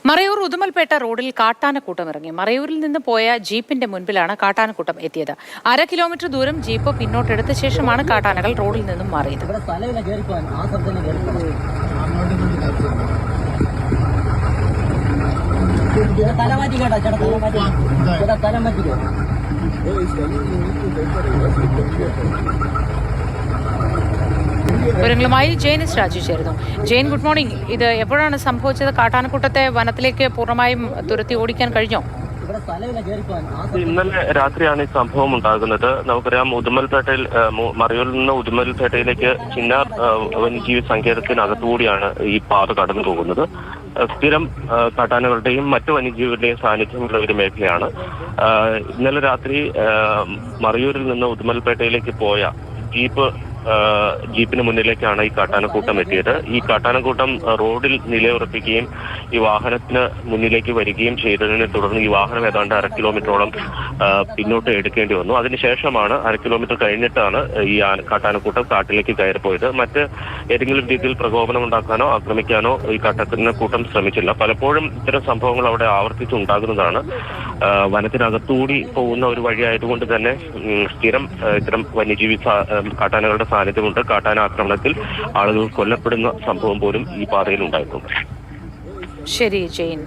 മറയൂർ ഉദുമൽപേട്ട റോഡിൽ കാട്ടാനക്കൂട്ടം ഇറങ്ങി. മറയൂരിൽ നിന്ന് പോയ ജീപ്പിന്റെ മുൻപിലാണ് കാട്ടാനക്കൂട്ടം എത്തിയത്. 1/2 കിലോമീറ്റർ ദൂരം ജീപ്പ് പിന്നോട്ടെടുത്ത ശേഷമാണ് കാട്ടാനകൾ റോഡിൽ നിന്നും മാറിയത്. വിവരങ്ങളുമായി ജെയിനിസ് രാജു ചേരുന്നു. Jain, good morning. ഇത് എപ്പോഴാണ് സംഭവിച്ചത്? കാട്ടാനക്കൂട്ടത്തെ വനത്തിലേക്ക് പൂർണ്ണമായും തുരത്തി ഓടിക്കാൻ കഴിഞ്ഞോ? ഇന്നലെ രാത്രിയാണ് ഈ സംഭവം ഉണ്ടാകുന്നത്. നമുക്കറിയാം, ഉദുമൽപേട്ടയിൽ മറയൂരിൽ നിന്ന് ഉദുമൽപേട്ടയിലേക്ക് ചിന്നാർ വന്യജീവി സങ്കേതത്തിനകത്തുകൂടിയാണ് ഈ പാത കടന്നു പോകുന്നത്. സ്ഥിരം കാട്ടാനകളുടെയും മറ്റു വന്യജീവികളുടെയും സാന്നിധ്യമുള്ള ഒരു മേഖലയാണ്. ഇന്നലെ രാത്രി മറയൂരിൽ നിന്ന് ഉദുമൽപേട്ടയിലേക്ക് പോയ ജീപ്പിന് മുന്നിലേക്കാണ് ഈ കാട്ടാനക്കൂട്ടം എത്തിയത്. ഈ കാട്ടാനക്കൂട്ടം റോഡിൽ നിലയുറപ്പിക്കുകയും ഈ വാഹനത്തിന് മുന്നിലേക്ക് വരികയും ചെയ്തതിനെ തുടർന്ന് ഈ വാഹനം ഏതാണ്ട് 1/2 കിലോമീറ്ററോളം പിന്നോട്ട് എടുക്കേണ്ടി വന്നു. അതിനുശേഷമാണ് 1/2 കിലോമീറ്റർ കഴിഞ്ഞിട്ടാണ് ഈ കാട്ടാനക്കൂട്ടം കാട്ടിലേക്ക് കയറിപ്പോയത്. മറ്റ് ഏതെങ്കിലും രീതിയിൽ പ്രകോപനം ഉണ്ടാക്കാനോ ആക്രമിക്കാനോ ഈ കാട്ടാനക്കൂട്ടം ശ്രമിച്ചില്ല. പലപ്പോഴും ഇത്തരം സംഭവങ്ങൾ അവിടെ ആവർത്തിച്ചുണ്ടാകുന്നതാണ്. വനത്തിനകത്തുകൂടി പോകുന്ന ഒരു വഴിയായതുകൊണ്ട് തന്നെ സ്ഥിരം ഇത്തരം വന്യജീവി കാട്ടാനകളുടെ സാന്നിധ്യമുണ്ട്. കാട്ടാന ആക്രമണത്തിൽ ആളുകൾ കൊല്ലപ്പെടുന്ന സംഭവം പോലും ഈ പാതയിൽ ഉണ്ടായിട്ടുണ്ട്. ശരി ജെയിൻ.